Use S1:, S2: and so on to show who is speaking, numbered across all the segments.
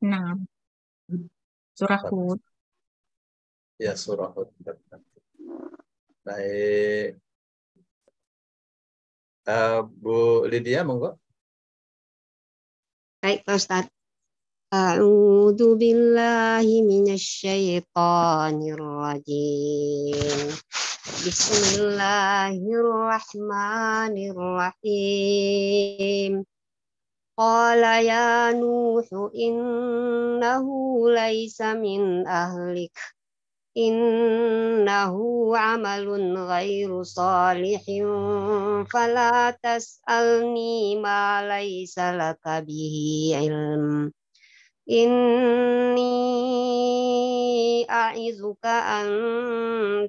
S1: Nah, surah Hud.
S2: Ya, surah Hud. Baik. Bu Lydia, monggo.
S3: Baik, Pak Ustaz. A'udzu billahi minasyaitonir rajim. Bismillahirrahmanirrahim. Qala ya Nuh innahu laisa min ahlik. Innahu amalun ghairu salihin fala tas'alni ma laisa laka bihi ilm. Inni a'izuka an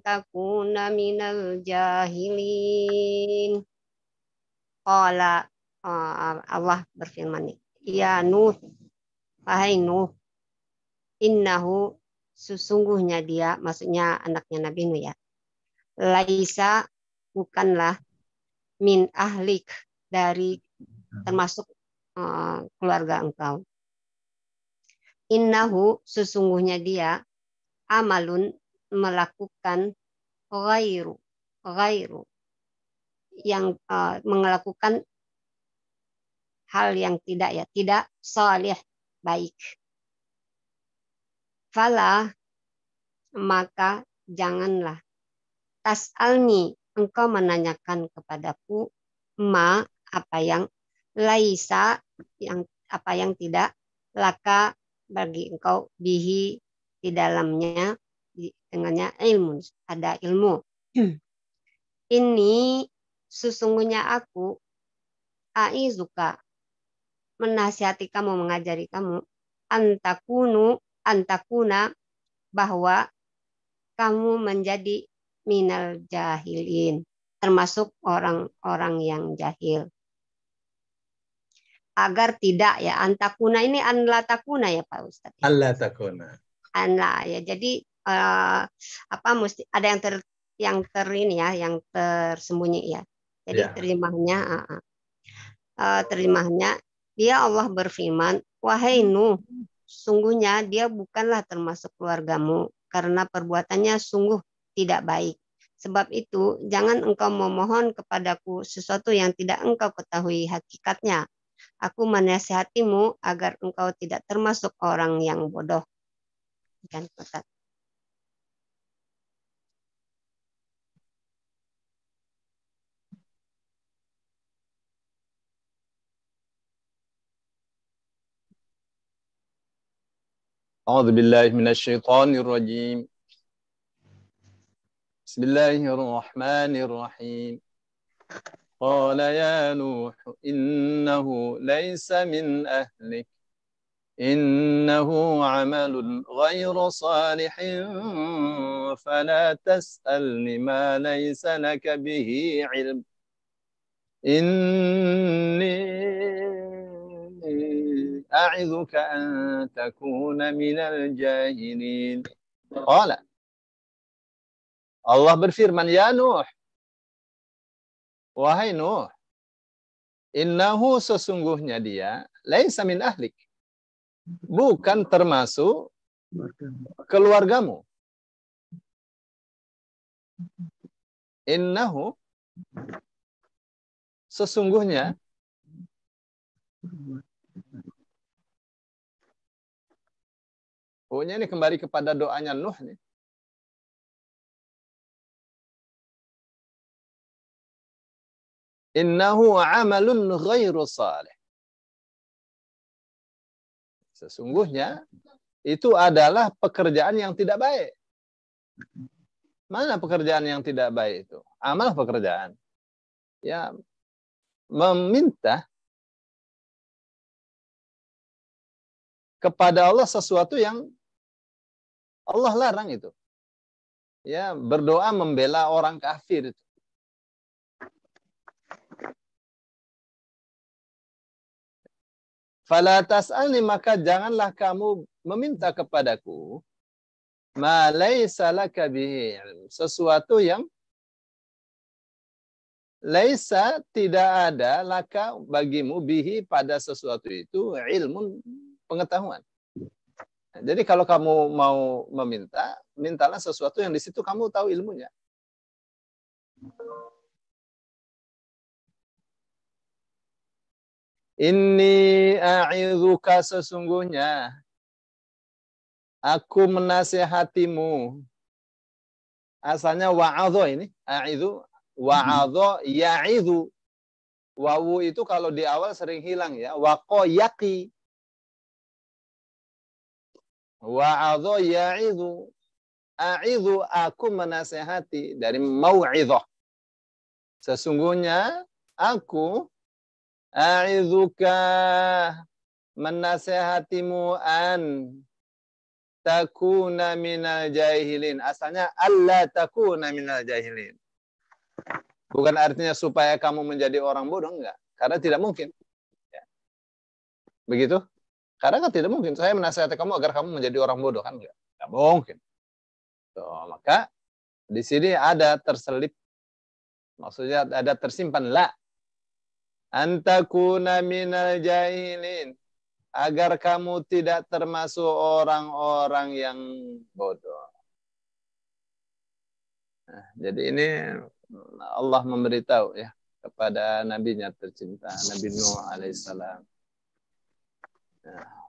S3: takuna minal jahilin. Qala Allah berfirman, ya Nuh, wahai Nuh, innahu sesungguhnya dia, maksudnya anaknya Nabi Nuh ya, laisa bukanlah min ahlik dari termasuk keluarga engkau. Innahu sesungguhnya dia amalun melakukan ghairu yang melakukan hal yang tidak salih baik. Fala maka janganlah tas'alni engkau menanyakan kepadaku ma apa yang laisa yang apa yang tidak laka bagi engkau bihi di dalamnya dengannya ilmu ada ilmu. Ini sesungguhnya aku aizuka menasihati kamu, mengajari kamu antakuna bahwa kamu menjadi minal jahilin, termasuk orang-orang yang jahil. Agar tidak ya, antakuna ini anla takuna ya Pak Ustadz.
S2: Allah takuna.
S3: Anla ya, jadi mesti ada yang ini ya, yang tersembunyi ya. Jadi
S2: Ya.
S3: terjemahnya dia Allah berfirman, wahai Nuh, sungguhnya dia bukanlah termasuk keluargamu karena perbuatannya sungguh tidak baik. Sebab itu jangan engkau memohon kepadaku sesuatu yang tidak engkau ketahui hakikatnya. Aku menasihatimu agar engkau tidak termasuk orang yang bodoh. Kan Ustaz.
S4: أعوذ بالله من الشيطان الرجيم. بسم الله الرحمن الرحيم. قال يا نوح إنه ليس من أهلك إنه عمل غير صالح فلا تسألني ما ليس لك به علم إني أعظك أن تكون من الجاهلين. Qala Allah berfirman, ya Nuh, wahai Nuh, innahu sesungguhnya dia laisa min ahlik, bukan termasuk keluargamu. Innahu sesungguhnya pokoknya ini kembali kepada doanya Nuh nih. Innahu amalun ghairu salih. Sesungguhnya itu adalah pekerjaan yang tidak baik. Mana pekerjaan yang tidak baik itu? Amal pekerjaan. Ya, meminta kepada Allah sesuatu yang Allah larang itu. Ya, berdoa membela orang kafir itu. Fala tas'alni, maka janganlah kamu meminta kepadaku ma laisa laka bihi, sesuatu yang laisa tidak ada laka bagimu bihi pada sesuatu itu ilmu pengetahuan. Jadi kalau kamu mau meminta, mintalah sesuatu yang di situ kamu tahu ilmunya. Inni a'idzuka, sesungguhnya aku menasihatimu. Asalnya wa'adho ini, a'idzu, wa'adho, ya'idzu. Wawu itu kalau di awal sering hilang ya. Waqo yaqi. Wa'adho ya'idzu. A'idzu, aku menasihati, dari mau'idhah. Sesungguhnya aku a'idzuka, menasihatimu, an takuna minal jahilin. Asalnya alla takuna minal jahilin. Bukan artinya supaya kamu menjadi orang bodoh, enggak. Karena tidak mungkin. Ya. Begitu? Karena kan tidak mungkin. Saya menasihati kamu agar kamu menjadi orang bodoh, kan enggak. Enggak mungkin. Tuh, maka di sini ada terselip, maksudnya ada tersimpan la. Antakuna minal jahilin. Agar kamu tidak termasuk orang-orang yang bodoh. Nah, jadi ini Allah memberitahu ya kepada nabinya tercinta, Nabi Nuh alaihissalam. Nah.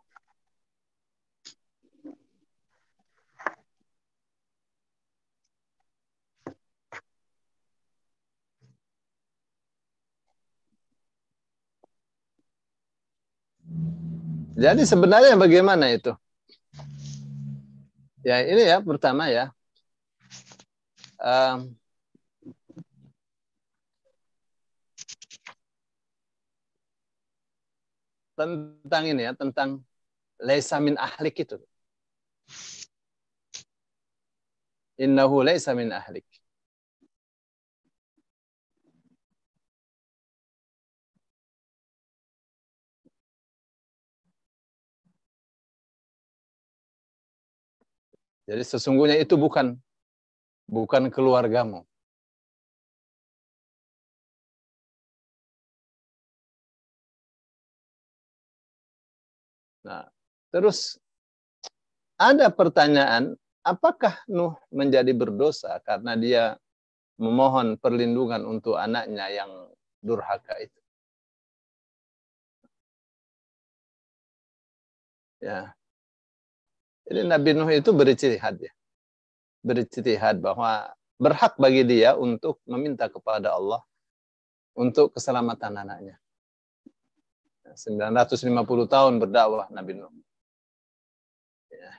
S4: Jadi sebenarnya bagaimana itu? Ya ini ya pertama ya. Tentang ini ya, tentang laisa min ahlik itu. Innahu laisa min ahlik. Jadi sesungguhnya itu bukan keluargamu. Nah, terus ada pertanyaan, apakah Nuh menjadi berdosa karena dia memohon perlindungan untuk anaknya yang durhaka itu? Ya. Jadi Nabi Nuh itu berijtihad ya. Berijtihad bahwa berhak bagi dia untuk meminta kepada Allah untuk keselamatan anaknya. 950 tahun berdakwah Nabi Nuh. Ya.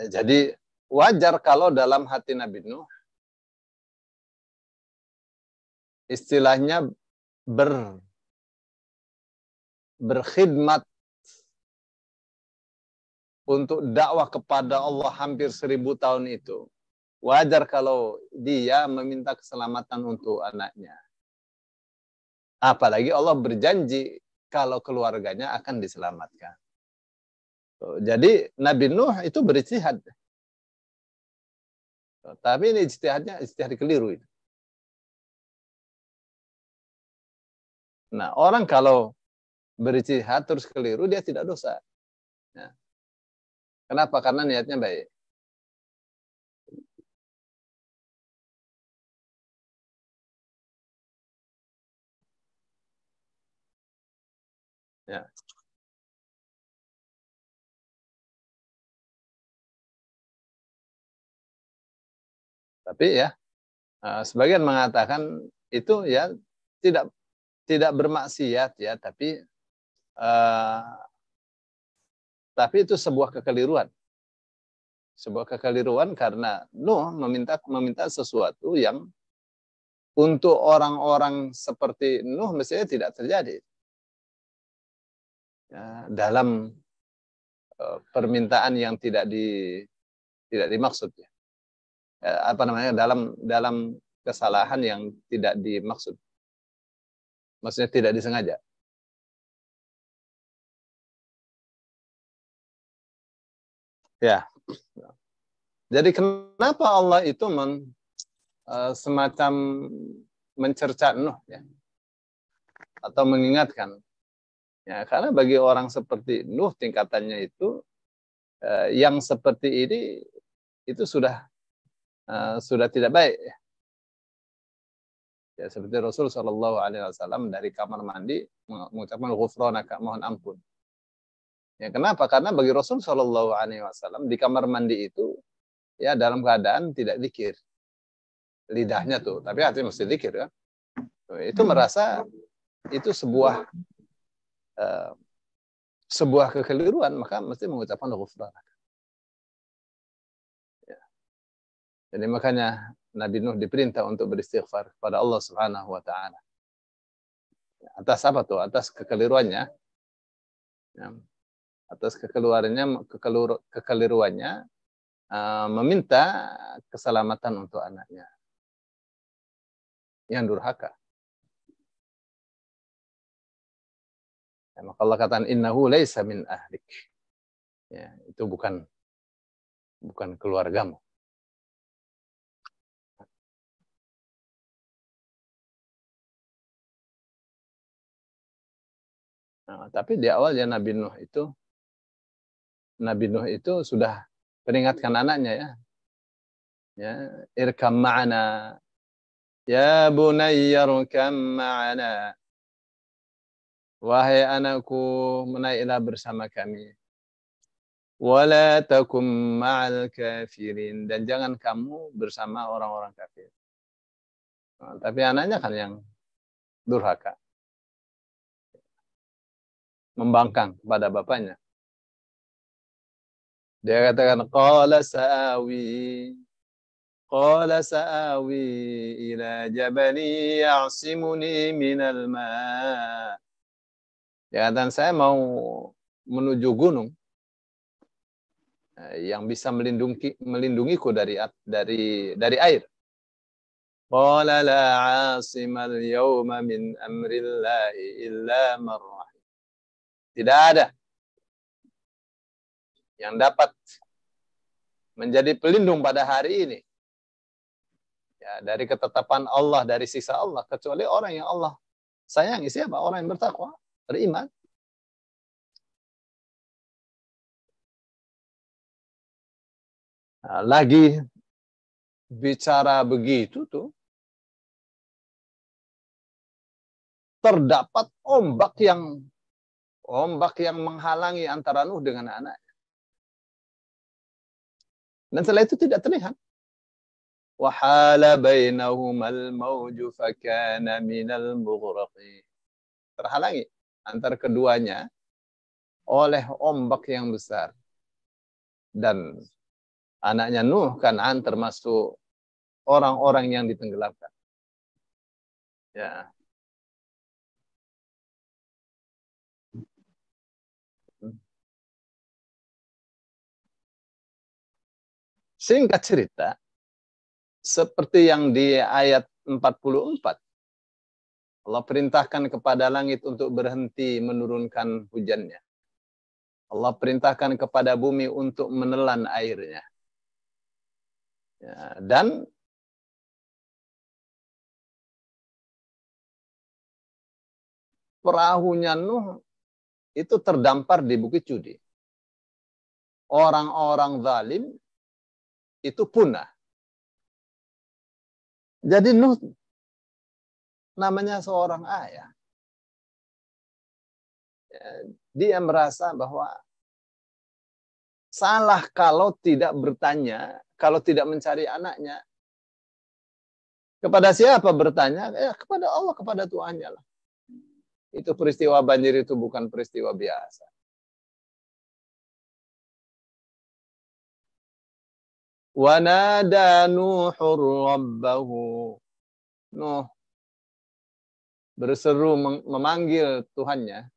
S4: Jadi wajar kalau dalam hati Nabi Nuh istilahnya berkhidmat untuk dakwah kepada Allah hampir 1000 tahun itu. Wajar kalau dia meminta keselamatan untuk anaknya. Apalagi Allah berjanji kalau keluarganya akan diselamatkan. Jadi Nabi Nuh itu berijtihad. Tapi ini ijtihad keliru. Nah, orang kalau berijtihad terus keliru, dia tidak dosa. Ya. Kenapa? Karena niatnya baik. Ya. Tapi ya, sebagian mengatakan itu ya tidak bermaksiat ya, tapi itu sebuah kekeliruan. Sebuah kekeliruan karena Nuh meminta sesuatu yang untuk orang-orang seperti Nuh mestinya tidak terjadi. Ya, dalam permintaan yang tidak dimaksud ya. Dalam kesalahan yang tidak dimaksud. Maksudnya tidak disengaja. Ya. Jadi kenapa Allah itu semacam mencerca Nuh ya? atau mengingatkan. Ya, karena bagi orang seperti Nuh tingkatannya itu yang seperti ini itu sudah tidak baik. Ya, seperti Rasul Shallallahu Alaihi Wasallam dari kamar mandi mengucapkan ghufranaka, mohon ampun. Ya, kenapa? Karena bagi Rasul Shallallahu Alaihi Wasallam di kamar mandi itu ya dalam keadaan tidak zikir, lidahnya tuh, tapi hatinya mesti zikir kan. Itu merasa itu sebuah kekeliruan, maka mesti mengucapkan ghufranaka. Ya. Jadi makanya Nabi Nuh diperintah untuk beristighfar kepada Allah Subhanahu wa taala. Atas apa tuh? Atas kekeliruannya. Ya. Atas kekeliruannya meminta keselamatan untuk anaknya yang durhaka. Ya, maka Allah katakan innahu laisa min ahlik. Ya, itu bukan keluargamu. Nah, tapi di awalnya Nabi Nuh itu sudah peringatkan anaknya ya. Ya, irkam ma'ana. Ya bunayya irkam ma'ana. Wahai anakku, menaiklah bersama kami. Wala takum ma'al kafirin, dan jangan kamu bersama orang-orang kafir. Nah, tapi anaknya kan yang durhaka. Membangkang kepada bapaknya. Dia katakan qala sa'awi ila jabali ya'simuni minal ma'. Ya, dan saya mau menuju gunung yang bisa melindungiku dari air. Qala la 'asimal yawma min amrillahi illa man rahim. Tidak ada yang dapat menjadi pelindung pada hari ini ya, dari ketetapan Allah, dari siksa Allah, kecuali orang yang Allah sayangi. Siapa? Orang yang bertakwa, beriman. Nah, lagi bicara begitu tuh, terdapat ombak yang menghalangi antara Nuh dengan anaknya. Dan setelah itu tidak terlihat. Wahala bainahumal mawju fakana minal mughraqin. Terhalangi antara keduanya oleh ombak yang besar. Dan anaknya Nuh, Kan'an, termasuk orang-orang yang ditenggelamkan. Ya. Singkat cerita, seperti yang di ayat 44, Allah perintahkan kepada langit untuk berhenti menurunkan hujannya. Allah perintahkan kepada bumi untuk menelan airnya. Ya, dan perahunya Nuh itu terdampar di Bukit Cudi. Orang-orang zalim itu punah. Jadi Nuh namanya seorang ayah. Dia merasa bahwa salah kalau tidak bertanya, kalau tidak mencari anaknya. Kepada siapa bertanya? Ya, kepada Allah, kepada Tuhannya lah. Itu peristiwa banjir itu bukan peristiwa biasa. Wa nada Nuhur rabbahu. Nuh berseru memanggil Tuhannya.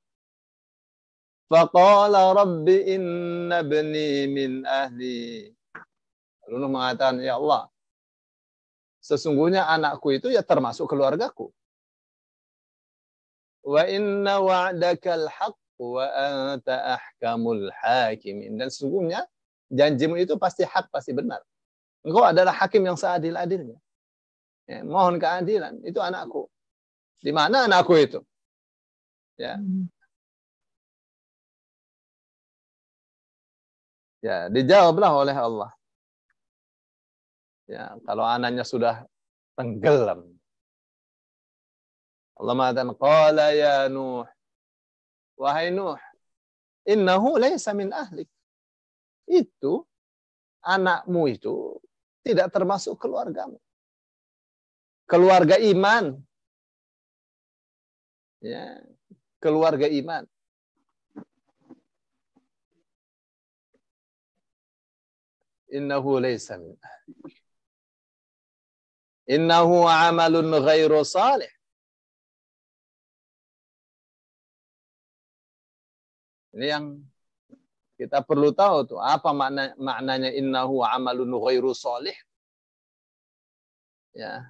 S4: Faqala rabbi inna ibni min ahli. Lalu Nuh mengatakan, ya Allah, sesungguhnya anakku itu ya termasuk keluargaku. Wa inna wa'dakal haqq wa anta ahkamul hakimin. Dan sesungguhnya janjimu itu pasti hak, pasti benar. Engkau adalah hakim yang seadil-adilnya. Ya, mohon keadilan. Itu anakku. Di mana anakku itu? Ya. Ya, dijawablah oleh Allah. Ya, kalau anaknya sudah tenggelam. Allah mengatakan, qala ya Nuh, wahai Nuh, innahu laysa min ahlik. Itu anakmu itu tidak termasuk keluargamu. Keluarga iman. Ya, keluarga iman. Innahu laysa min ahlik. Innahu amalun ghairu salih. Ini yang kita perlu tahu tuh, apa maknanya innahu amalun ghairu salih. Ya.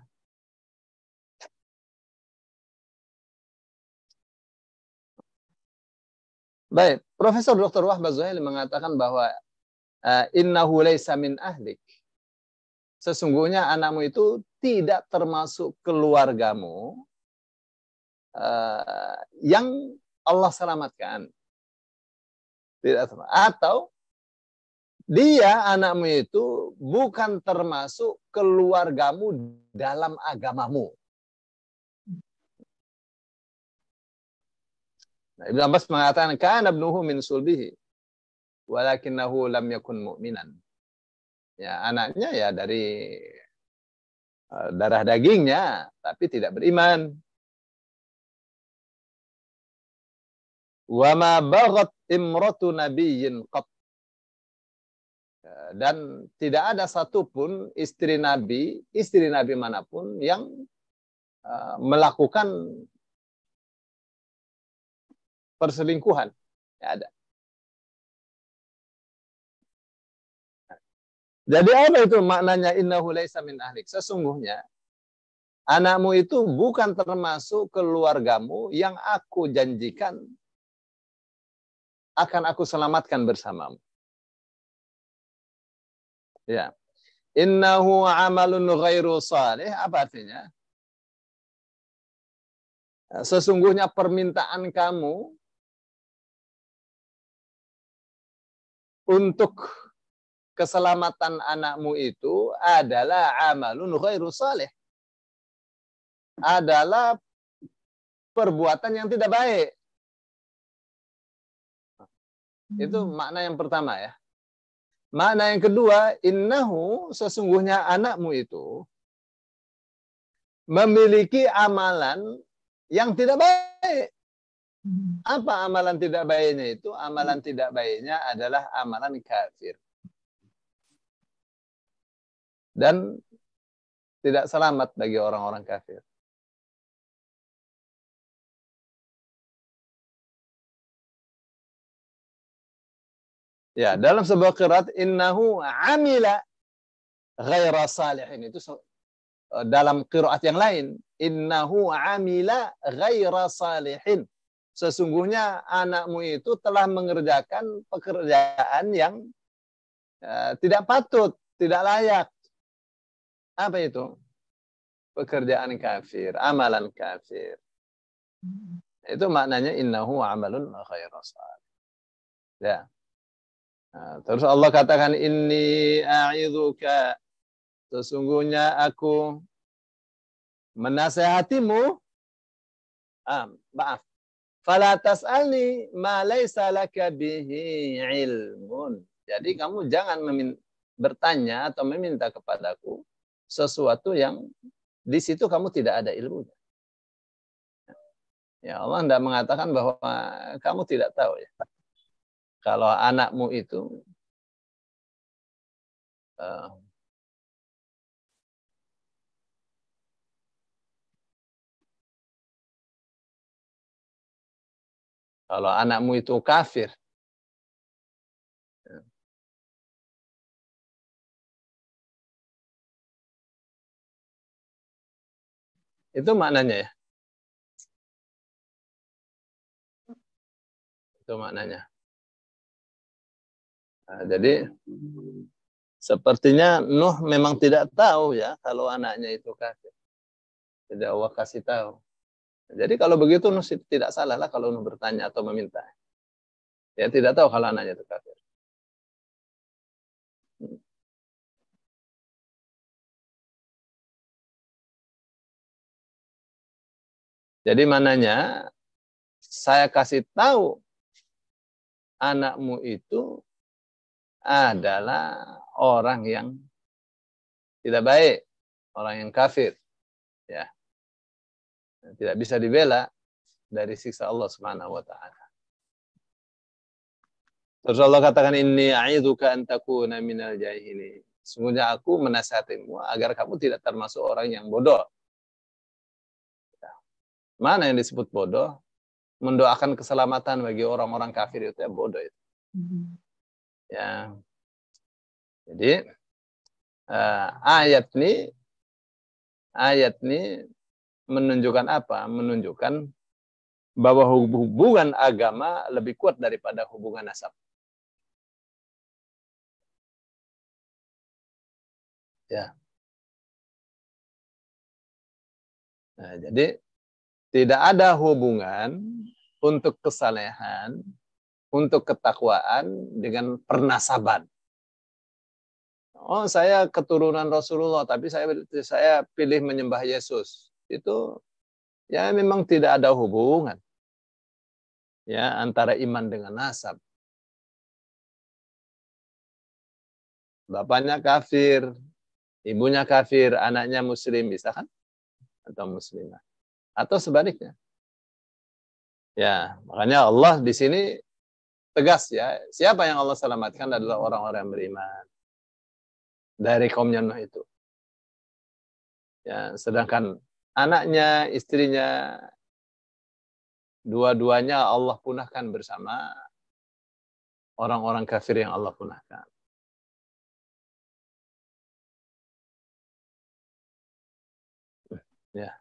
S4: Baik, Profesor Dr. Wahbah Zuhaili mengatakan bahwa innahu laysa min ahlik. Sesungguhnya anakmu itu tidak termasuk keluargamu yang Allah selamatkan. Tidak termasuk. Atau dia, anakmu itu bukan termasuk keluargamu dalam agamamu. Nah, Ibnu Abbas mengatakan kana ibnuhu min sulbihi walakinnahu lam yakun mu'minan. Ya, anaknya ya dari darah dagingnya, tapi tidak beriman. Wa ma baghat imratu nabiyyin qat. Dan tidak ada satupun istri Nabi manapun yang melakukan perselingkuhan. Ya, ada. Jadi apa itu maknanya innahu laisa min ahlik? Sesungguhnya anakmu itu bukan termasuk keluargamu yang aku janjikan akan aku selamatkan bersamamu. Ya. Innahu amalun ghairu salih. Apa artinya? Sesungguhnya permintaan kamu untuk keselamatan anakmu itu adalah amalun ghairu salih. Adalah perbuatan yang tidak baik. Itu makna yang pertama ya. Makna yang kedua, innahu, sesungguhnya anakmu itu memiliki amalan yang tidak baik. Apa amalan tidak baiknya itu? Amalan tidak baiknya adalah amalan kafir. Dan tidak selamat bagi orang-orang kafir. Ya, dalam sebuah qiraat innahu amila ghaira salihin, itu dalam qiraat yang lain innahu amila ghaira salihin. Sesungguhnya anakmu itu telah mengerjakan pekerjaan yang tidak patut, tidak layak. Apa itu? Pekerjaan kafir, amalan kafir. Itu maknanya innahu amalun ghairu salih. Ya. Nah, terus Allah katakan inni a'idzuka, sesungguhnya aku menasihatimu. Maaf. Fala tas'alni ma laysa laka bihi ilmun. Jadi kamu jangan bertanya atau meminta kepadaku sesuatu yang di situ kamu tidak ada ilmunya. Ya, Allah tidak mengatakan bahwa kamu tidak tahu ya. Kalau anakmu itu kalau anakmu itu kafir, itu maknanya ya. Itu maknanya. Nah, jadi sepertinya Nuh memang tidak tahu ya kalau anaknya itu kafir. Tidak Allah kasih tahu. Jadi kalau begitu tidak salah lah kalau bertanya atau meminta. Ya tidak tahu kalau anaknya itu kafir. Jadi mananya saya kasih tahu anakmu itu adalah orang yang tidak baik, orang yang kafir, ya, tidak bisa dibela dari siksa Allah Subhanahu wa taala. Terus Allah katakan, inni a'idzuka an takuna minal jahilin. Sesungguhnya aku menasihatimu agar kamu tidak termasuk orang yang bodoh. Mana yang disebut bodoh? Mendoakan keselamatan bagi orang-orang kafir itu ya bodoh itu. Ya. Jadi ayat ini menunjukkan apa? Menunjukkan bahwa hubungan agama lebih kuat daripada hubungan nasab. Ya. Nah, jadi tidak ada hubungan untuk kesalehan, untuk ketakwaan dengan pernasaban. Oh, saya keturunan Rasulullah, tapi saya pilih menyembah Yesus. Itu ya memang tidak ada hubungan ya antara iman dengan nasab. Bapaknya kafir, ibunya kafir, anaknya muslim, bisa kan? Atau muslimah. Atau sebaliknya. Ya, makanya Allah di sini tegas ya. Siapa yang Allah selamatkan adalah orang-orang yang beriman dari kaumnya Nuh itu. Ya, sedangkan anaknya, istrinya, dua-duanya Allah punahkan bersama orang-orang kafir yang Allah punahkan. Ya.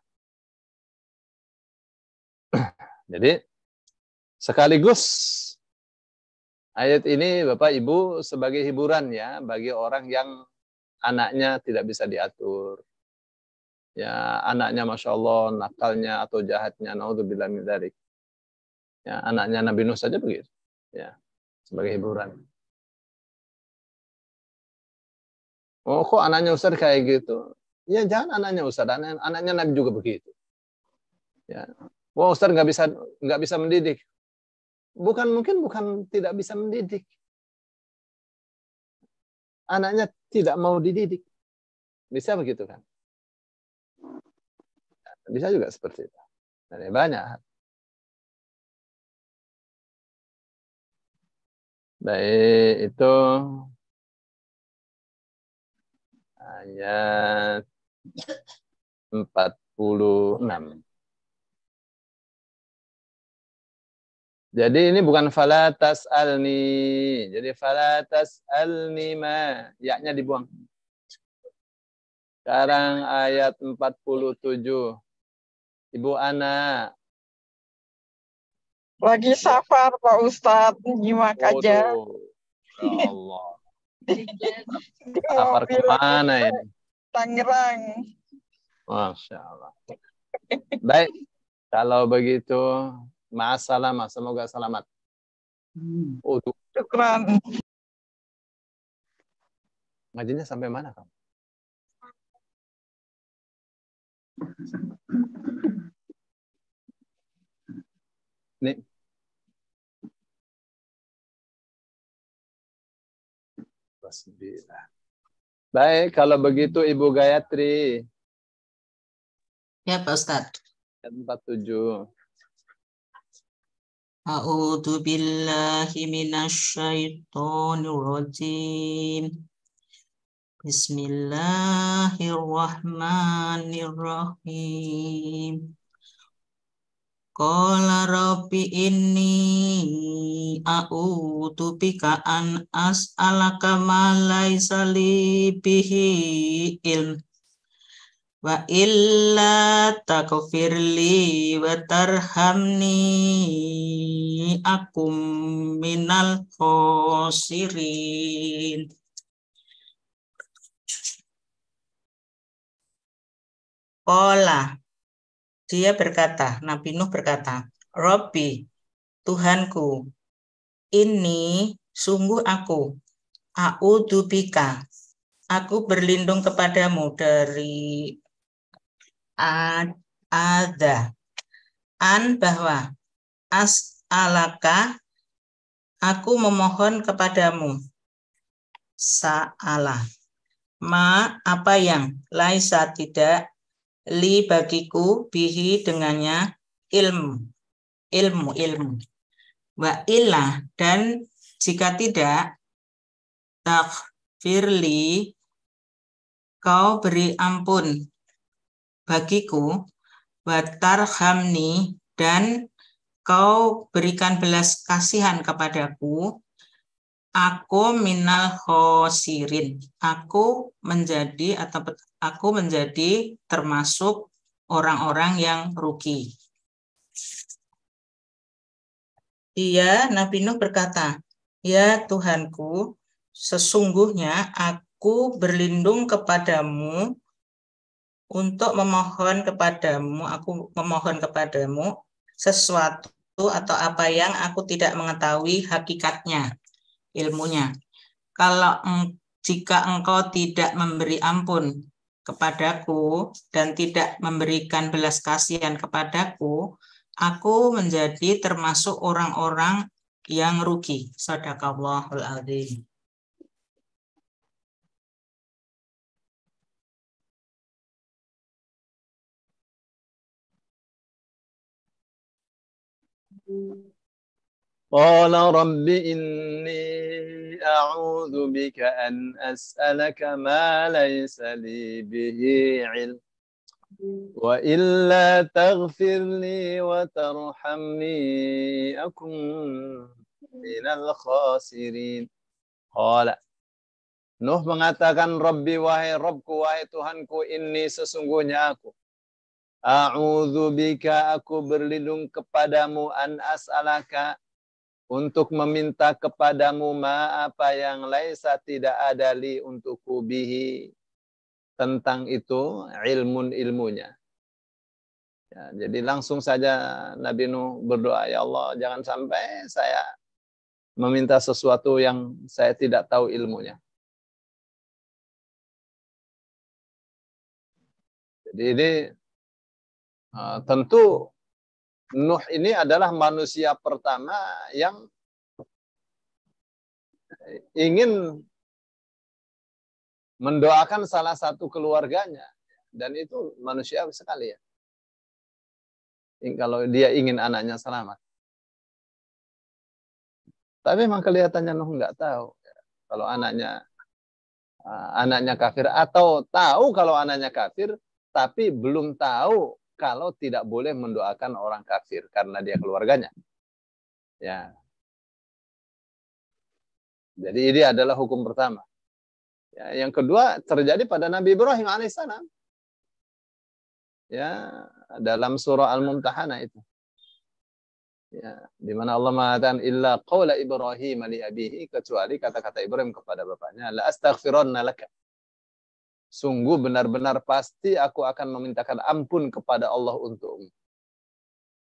S4: Jadi sekaligus ayat ini Bapak Ibu sebagai hiburan ya bagi orang yang anaknya tidak bisa diatur. Ya, anaknya Masya Allah nakalnya atau jahatnya, naudzubillah min dzalik. Ya, anaknya Nabi Nuh saja begitu. Ya, sebagai hiburan. Oh, kok anaknya Ustaz kayak gitu? Ya, jangan anaknya Ustaz, anaknya Nabi juga begitu. Ya. Wah, Ustaz nggak bisa mendidik. Mungkin bukan tidak bisa mendidik. Anaknya tidak mau dididik. Bisa begitu kan? Bisa juga seperti itu. Dan banyak. Baik, itu ayat 46. Jadi ini bukan falatas alni. Jadi falatas alni ma. Ya-nya dibuang. Sekarang ayat 47. Ibu Ana.
S1: Lagi safar Pak Ustadz, nyimak aja.
S4: Ya Allah.
S1: Di
S4: Safar
S1: mobil
S4: kemana ini?
S1: Tangerang.
S4: Masya Allah. Baik. Kalau begitu, ma'assalamah. Semoga selamat.
S1: Syukran.
S4: Ngajinya sampai mana kamu? Nih. Baik, kalau begitu Ibu Gayatri.
S5: Ya Pak Ustadz.
S4: 47.
S5: A'udzu billahi minasyaitonir rajim. Bismillahirrahmanirrahim. Qala rabbi inni a'udzu bika an as'alaka ma laisa li bihi ilm wa illa taghfirli wa tarhamni akum minal khosirin. Qala Dia berkata, Nabi Nuh berkata, Robbi, Tuhanku, ini sungguh aku, a'udzubika, aku berlindung kepadamu dari ada, bahwa as'alaka, aku memohon kepadamu, sa'ala, apa yang laisa tidak, li bagiku, bihi dengannya, ilmu, wa illa, dan jika tidak, taghfirli, kau beri ampun bagiku, wa tarhamni, dan kau berikan belas kasihan kepadaku, aku minal khosirin, aku menjadi termasuk orang-orang yang rugi. Dia, Nabi Nuh berkata, ya Tuhanku, sesungguhnya aku berlindung kepadamu untuk memohon kepadamu sesuatu atau apa yang aku tidak mengetahui hakikatnya, ilmunya. Jika engkau tidak memberi ampun kepadaku dan tidak memberikan belas kasihan kepadaku, aku menjadi termasuk orang-orang yang rugi. Shadaqallahul adzim.
S4: قال رب إني أعوذ بك أن أسألك ما ليس لي به علم وإلا تغفر لي وترحمني أكن من الخاسرين. قال, Nuh mengatakan, Rabbi, wahai Rabbku, wahai Tuhanku, ini sesungguhnya aku. A'udzubika, aku berlindung kepadamu, an as'alaka, untuk meminta kepadamu apa yang laisa tidak ada li untukku bihi, tentang itu, ilmunya. Ya, jadi langsung saja Nabi Nuh berdoa, ya Allah, jangan sampai saya meminta sesuatu yang saya tidak tahu ilmunya. Jadi ini tentu Nuh ini adalah manusia pertama yang ingin mendoakan salah satu keluarganya. Dan itu manusia sekali ya. Kalau dia ingin anaknya selamat. Tapi memang kelihatannya Nuh nggak tahu kalau anaknya kafir, atau tahu kalau anaknya kafir, tapi belum tahu kalau tidak boleh mendoakan orang kafir karena dia keluarganya. Ya. Jadi ini adalah hukum pertama. Ya, yang kedua terjadi pada Nabi Ibrahim alaihissalam. Ya, dalam surah Al-Mumtahanah itu. Ya, di mana Allah mengatakan illa qaula Ibrahim li abihi, kecuali kata-kata Ibrahim kepada bapaknya, la astaghfirunna laka. Sungguh benar-benar pasti aku akan memintakan ampun kepada Allah untukmu.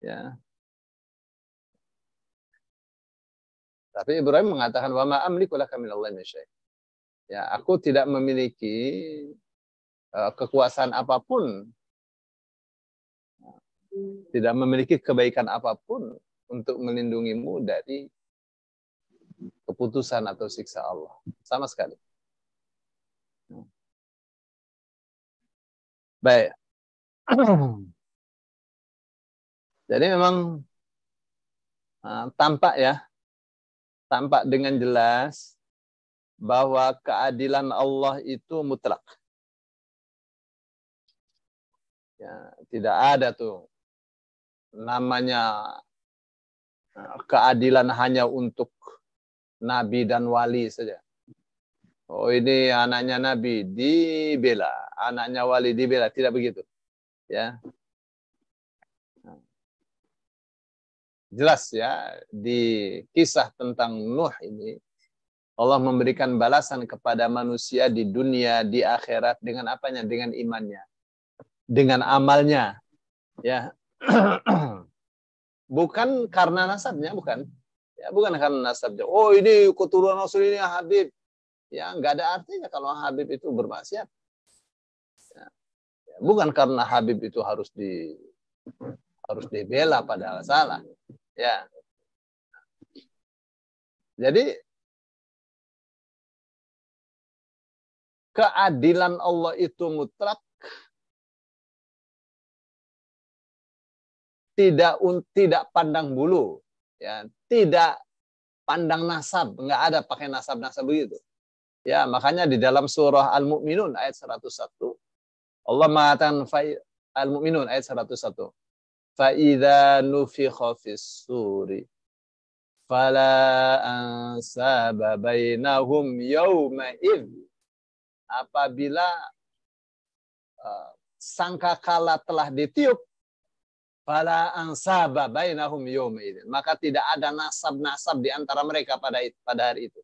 S4: Ya. Tapi Ibrahim mengatakan wa ma amliku laka minallahi min syai'. Ya, aku tidak memiliki kekuasaan apapun, tidak memiliki kebaikan apapun untuk melindungimu dari keputusan atau siksa Allah. Sama sekali. Baik. Jadi memang tampak dengan jelas bahwa keadilan Allah itu mutlak. Ya, tidak ada tuh namanya keadilan hanya untuk nabi dan wali saja. Oh, ini anaknya nabi dibela, anaknya wali dibela, tidak begitu. Ya. Jelas ya, di kisah tentang Nuh ini Allah memberikan balasan kepada manusia di dunia, di akhirat dengan apanya? Dengan imannya, dengan amalnya. Ya. Bukan karena nasabnya, bukan. Ya, bukan karena nasabnya. Oh, ini keturunan Rasul, ini Habib. Ya, nggak ada artinya kalau Habib itu bermaksiat. Ya. Bukan karena Habib itu harus dibela padahal salah. Ya. Jadi keadilan Allah itu mutlak, tidak pandang bulu, ya, tidak pandang nasab, nggak ada pakai nasab-nasab begitu. Ya, makanya di dalam surah Al-Mu'minun ayat 101 Allah mengatakan Al-Mu'minun ayat 101. Fa idza nufikha fis suri fala ansaba bainahum yawma id. Apabila sangkakala telah ditiup, fala ansaba bainahum yawma id. Maka tidak ada nasab-nasab di antara mereka pada hari itu.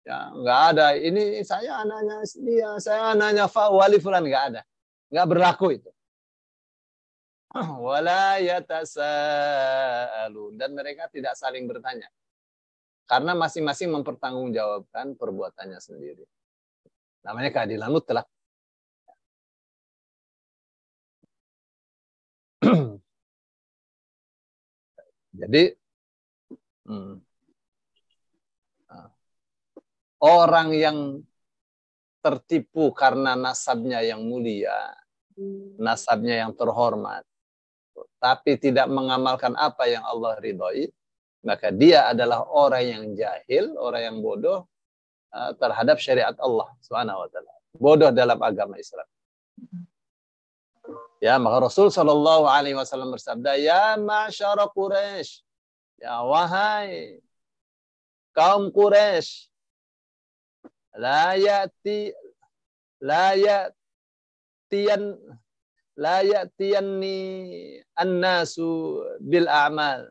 S4: Ya, nggak ada. Ini saya anaknya dia, saya anaknya wali fulan, nggak ada. Nggak berlaku itu. Wala yatasaalun, dan mereka tidak saling bertanya. Karena masing-masing mempertanggungjawabkan perbuatannya sendiri. Namanya keadilan mutlak. Jadi orang yang tertipu karena nasabnya yang mulia, nasabnya yang terhormat, tapi tidak mengamalkan apa yang Allah ridhoi, maka dia adalah orang yang jahil, orang yang bodoh terhadap syariat Allah Subhanahu wa taala. Bodoh dalam agama Islam. Ya, maka Rasul sallallahu alaihi wasallam bersabda, "Ya masyara Quraisy, ya wahai kaum Quraisy, la ya'tiyanni an-nasu bil a'mal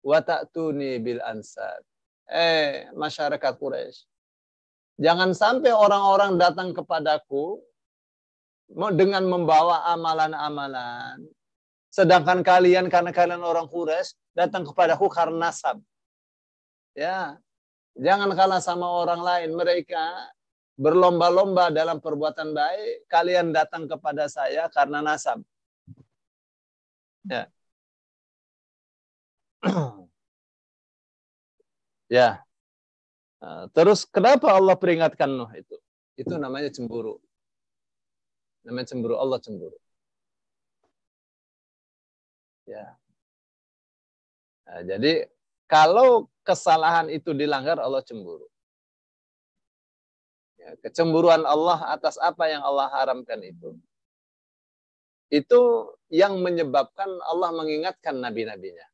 S4: wa ta'tuni bil ansab." Masyarakat Quraisy, jangan sampai orang-orang datang kepadaku dengan membawa amalan-amalan, sedangkan kalian, karena kalian orang Quraisy, datang kepadaku karena nasab. Ya, jangan kalah sama orang lain. Mereka berlomba-lomba dalam perbuatan baik, kalian datang kepada saya karena nasab. Ya. Ya. Terus kenapa Allah peringatkan Nuh itu? Itu namanya cemburu. Namanya cemburu, Allah cemburu. Ya. Nah, jadi kalau kesalahan itu dilanggar, Allah cemburu. Ya, kecemburuan Allah atas apa yang Allah haramkan itu yang menyebabkan Allah mengingatkan nabi-nabinya.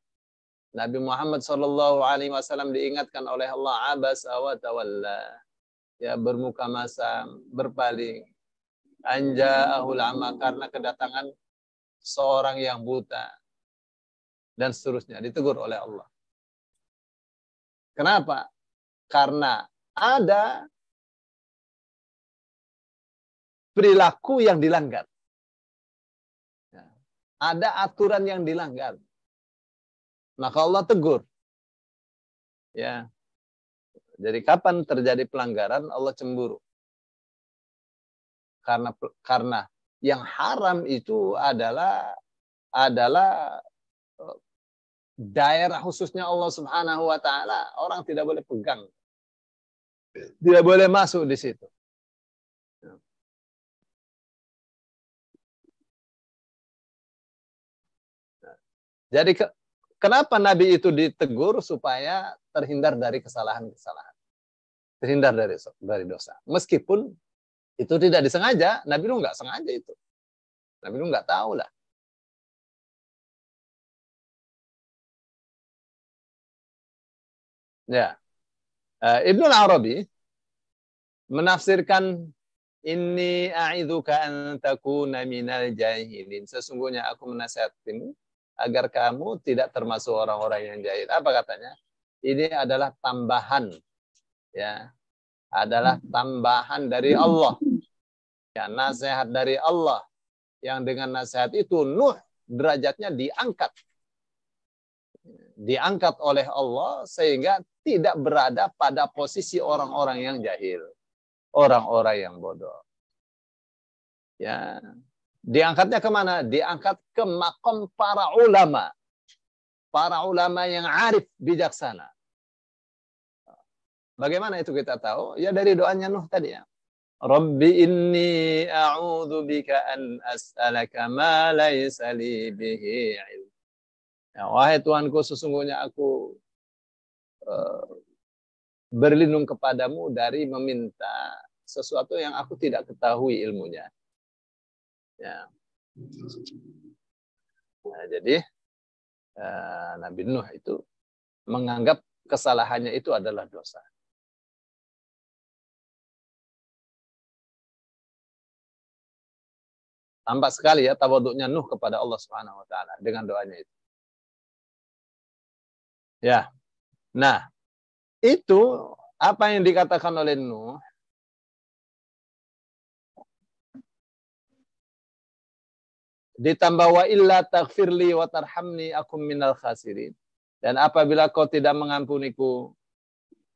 S4: Nabi Muhammad SAW diingatkan oleh Allah, abasa wa tawalla, ya, bermuka masam, berpaling, anja'ahul ama, karena kedatangan seorang yang buta, dan seterusnya, ditegur oleh Allah. Kenapa? Karena ada perilaku yang dilanggar. Ada aturan yang dilanggar. Maka Allah tegur. Ya. Jadi kapan terjadi pelanggaran, Allah cemburu. Karena yang haram itu adalah daerah khususnya Allah Subhanahu wa taala. Orang tidak boleh pegang. Tidak boleh masuk di situ. Jadi kenapa Nabi itu ditegur? Supaya terhindar dari kesalahan-kesalahan. Terhindar dari dosa. Meskipun itu tidak disengaja, Nabi lu nggak sengaja itu. Nabi lu nggak tahu lah. Ya. Ibnu Arabi menafsirkan, inni a'idzuka an takuna minal jahilin. Sesungguhnya aku menasihatkan agar kamu tidak termasuk orang-orang yang jahil. Apa katanya? Ini adalah tambahan, ya, adalah tambahan dari Allah, ya, nasihat dari Allah, yang dengan nasihat itu Nuh derajatnya diangkat. Diangkat oleh Allah sehingga tidak berada pada posisi orang-orang yang jahil, orang-orang yang bodoh. Ya, diangkatnya kemana? Diangkat ke makom para ulama yang arif, bijaksana. Bagaimana itu kita tahu? Ya dari doanya Nuh tadi ya. Rabbi inni a'udzu bika an as'alaka ma laysa li bihi ilm. Ya, wahai Tuhanku, sesungguhnya aku berlindung kepadamu dari meminta sesuatu yang aku tidak ketahui ilmunya. Ya. Nah, jadi Nabi Nuh itu menganggap kesalahannya itu adalah dosa. Tampak sekali ya tawaduknya Nuh kepada Allah Subhanahu wa taala dengan doanya itu. Ya. Nah, itu apa yang dikatakan oleh Nuh ditambah wa illa taghfirli wa tarhamni akum minal khasirin. Dan apabila kau tidak mengampuniku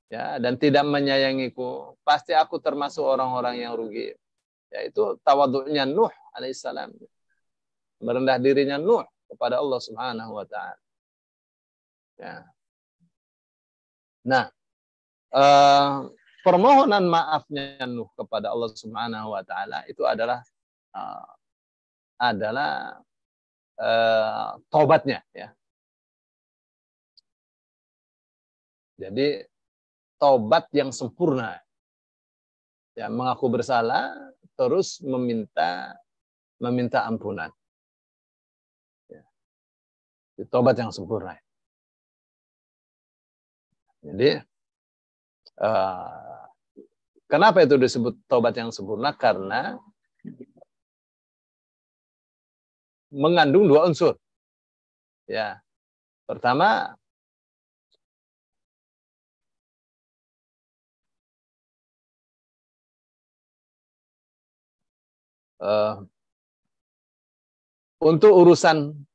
S4: ya dan tidak menyayangiku, pasti aku termasuk orang-orang yang rugi. Yaitu tawaduknya Nuh alaihissalam. Merendah dirinya Nuh kepada Allah Subhanahu wa taala. Ya. Nah, permohonan maafnya Nuh kepada Allah Subhanahu wa taala itu adalah taubatnya ya. Jadi taubat yang sempurna. Ya, mengaku bersalah terus meminta ampunan. Ya. Taubat yang sempurna. Jadi kenapa itu disebut taubat yang sempurna? Karena mengandung dua unsur. Ya. Pertama, untuk urusan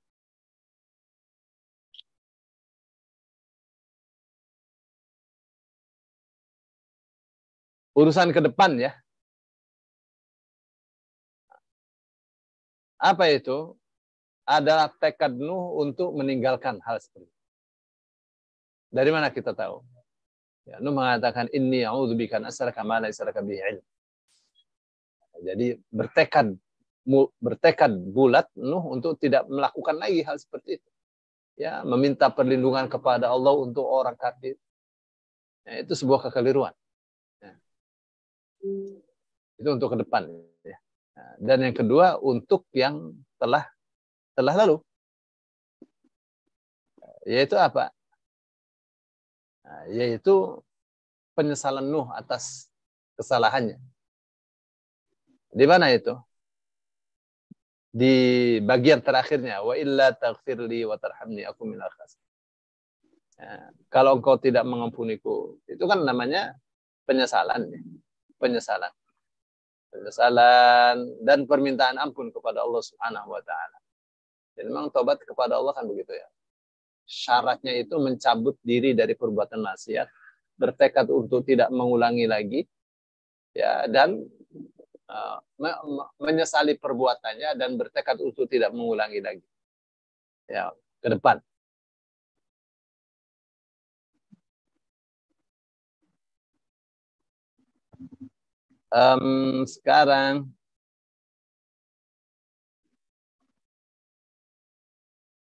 S4: ke depan ya. Apa itu? Adalah tekad Nuh untuk meninggalkan hal seperti itu. Dari mana kita tahu? Ya, Nuh mengatakan inni a'udzubika an as'alaka ma laysa laka bihi ilm. Jadi bertekad bulat Nuh untuk tidak melakukan lagi hal seperti itu. Ya, meminta perlindungan kepada Allah untuk orang kafir. Ya, itu sebuah kekeliruan. Ya. Itu untuk ke depan. Ya. Dan yang kedua untuk yang telah lalu. Yaitu apa? Yaitu penyesalan Nuh atas kesalahannya. Di mana itu? Di bagian terakhirnya. Wa illa taghfirli wa tarhamni akum minal khasirin. Ya, kalau engkau tidak mengampuniku, itu kan namanya penyesalan. Ya. Penyesalan dan permintaan ampun kepada Allah Subhanahu wa taala. Jadi memang tobat kepada Allah kan begitu ya. Syaratnya itu mencabut diri dari perbuatan maksiat, bertekad untuk tidak mengulangi lagi, ya, dan menyesali perbuatannya dan bertekad untuk tidak mengulangi lagi. Ya, ke depan. Sekarang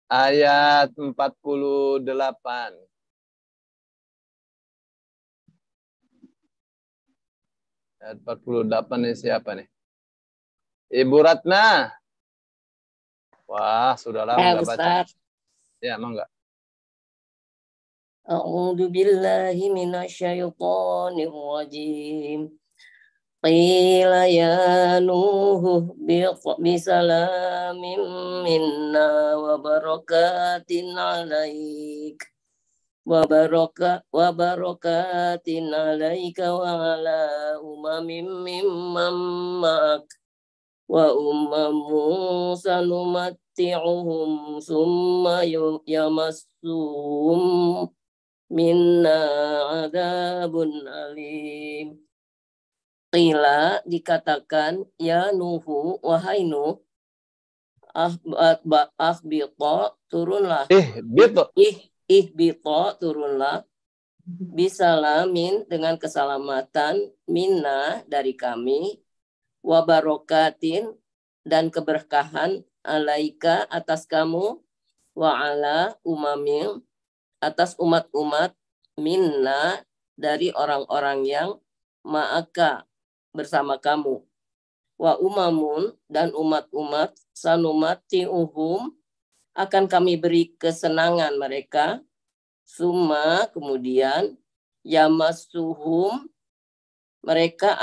S4: ayat 48. Ayat 48 ini siapa nih? Ibu Ratna. Wah, sudah lama enggak baca. Ya, mau enggak?
S6: A'udzu billahi minasyaitonir rajim. Qila ya Nuh bisalamin minna wa barakatin alaik wa barakatin alaika wa ala umamin mimman ma'ak wa ummamu sanumatti'uhum summa yamassuhum minna adzabun alim. Qila, dikatakan, ya Nuhu, wahai Nuh, ahbita, turunlah. Ihbita, turunlah. Bisalamin, dengan keselamatan, minna, dari kami, wabarokatin, dan keberkahan, alaika, atas kamu, wa ala umamil, atas umat-umat, minna, dari orang-orang yang ma'aka, bersama kamu. Wa umamun, dan umat-umat, sanumati'uhum, akan kami beri kesenangan mereka, summa, kemudian, yamassuhum, mereka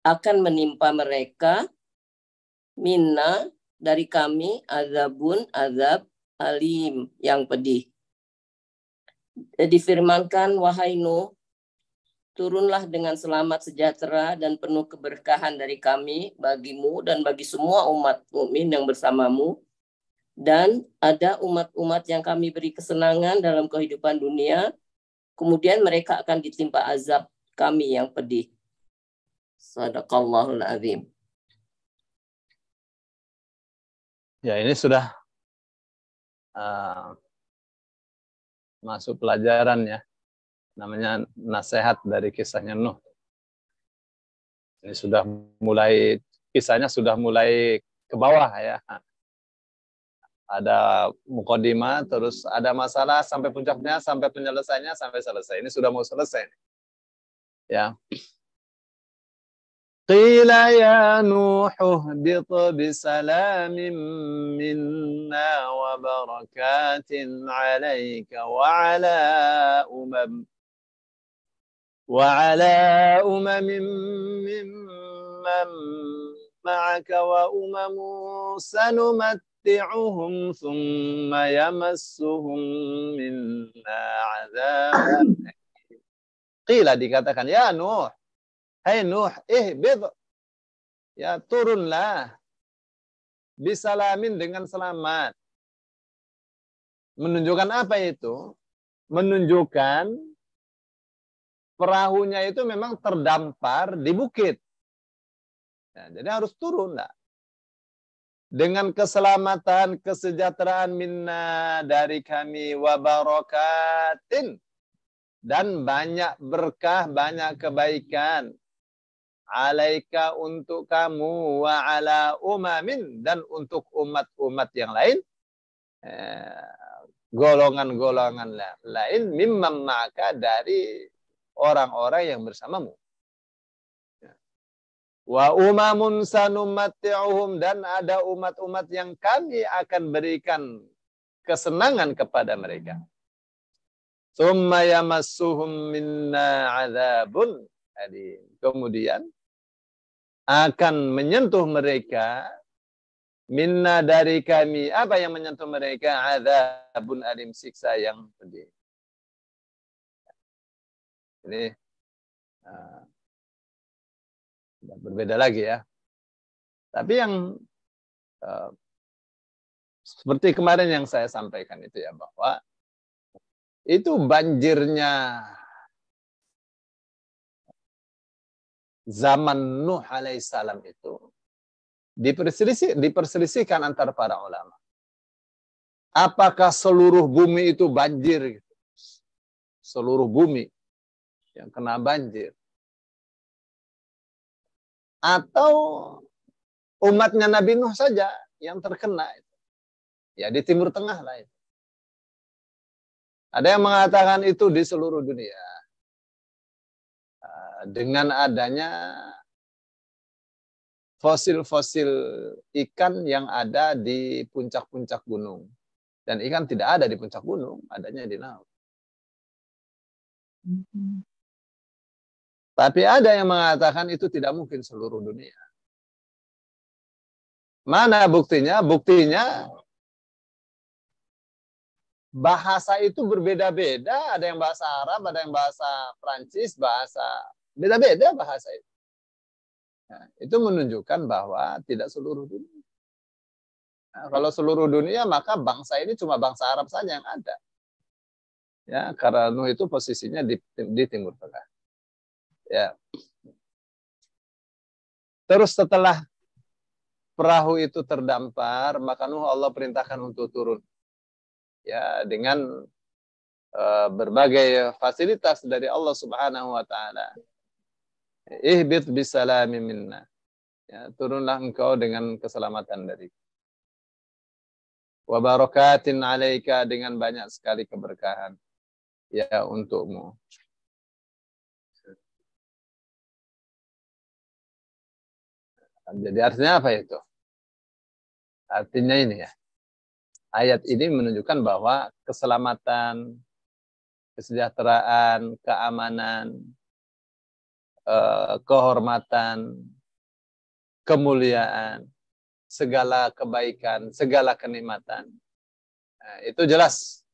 S6: akan menimpa mereka, minna, dari kami, azabun, azab, alim, yang pedih. Difirmankan, wahai Nuh, turunlah dengan selamat sejahtera dan penuh keberkahan dari kami bagimu dan bagi semua umat mukmin yang bersamamu. Dan ada umat-umat yang kami beri kesenangan dalam kehidupan dunia, kemudian mereka akan ditimpa azab kami yang pedih. Shadaqallahul azim.
S4: Ya, ini sudah masuk pelajaran ya. Namanya nasihat dari kisahnya Nuh. Ini sudah mulai, kisahnya sudah mulai ke bawah ya. Ada mukadimah, terus ada masalah sampai puncaknya, sampai penyelesaiannya, sampai selesai. Ini sudah mau selesai. Ya. Qila ya Nuh ihbit bisalamin minna wa barakatin alaika wa ala أمم ممن معك وأمم سنمتعهم ثم يمسهم منا عذاب. Qila, dikatakan, ya Nuh, hai Nuh, ihbid, ya turunlah, bisalamin, dengan selamat. Menunjukkan apa itu? Menunjukkan perahunya itu memang terdampar di bukit. Ya, jadi harus turun lah. Dengan keselamatan, kesejahteraan minna, dari kami, wa barakatin, dan banyak berkah, banyak kebaikan, alaika, untuk kamu, wa ala umamin, dan untuk umat-umat yang lain, golongan-golongan lain, mimman ma'aka, dari orang-orang yang bersamamu. Wa umamun sanumatti'uhum, dan ada umat-umat yang kami akan berikan kesenangan kepada mereka. Tsumma yamassuhum minna adzabun alim. Kemudian akan menyentuh mereka, minna, dari kami. Apa yang menyentuh mereka? Adzabun alim, siksa yang pedih. Ini berbeda lagi ya. Tapi yang seperti kemarin yang saya sampaikan itu ya, bahwa itu banjirnya zaman Nuh alaihissalam itu diperselisihkan antara para ulama. Apakah seluruh bumi itu banjir? Seluruh bumi yang kena banjir, atau umatnya Nabi Nuh saja yang terkena? Ya, di Timur Tengah lah itu. Ada yang mengatakan itu di seluruh dunia. Dengan adanya fosil-fosil ikan yang ada di puncak-puncak gunung. Dan ikan tidak ada di puncak gunung, adanya di laut. Tapi ada yang mengatakan itu tidak mungkin seluruh dunia. Mana buktinya? Buktinya bahasa itu berbeda-beda. Ada yang bahasa Arab, ada yang bahasa Prancis, bahasa beda-beda bahasa itu. Nah, itu menunjukkan bahwa tidak seluruh dunia. Nah, kalau seluruh dunia maka bangsa ini cuma bangsa Arab saja yang ada. Ya, karena Nuh itu posisinya di Timur Tengah. Ya. Terus setelah perahu itu terdampar, maka Nuh Allah perintahkan untuk turun. Ya, dengan berbagai fasilitas dari Allah Subhanahu wa taala. Ihbit bisalamin minna. Ya, turunlah engkau dengan keselamatan dari. Wa barakatin 'alaika, dengan banyak sekali keberkahan ya untukmu. Jadi artinya apa itu? Artinya ini ya. Ayat ini menunjukkan bahwa keselamatan, kesejahteraan, keamanan, kehormatan, kemuliaan, segala kebaikan, segala kenikmatan, nah, itu jelas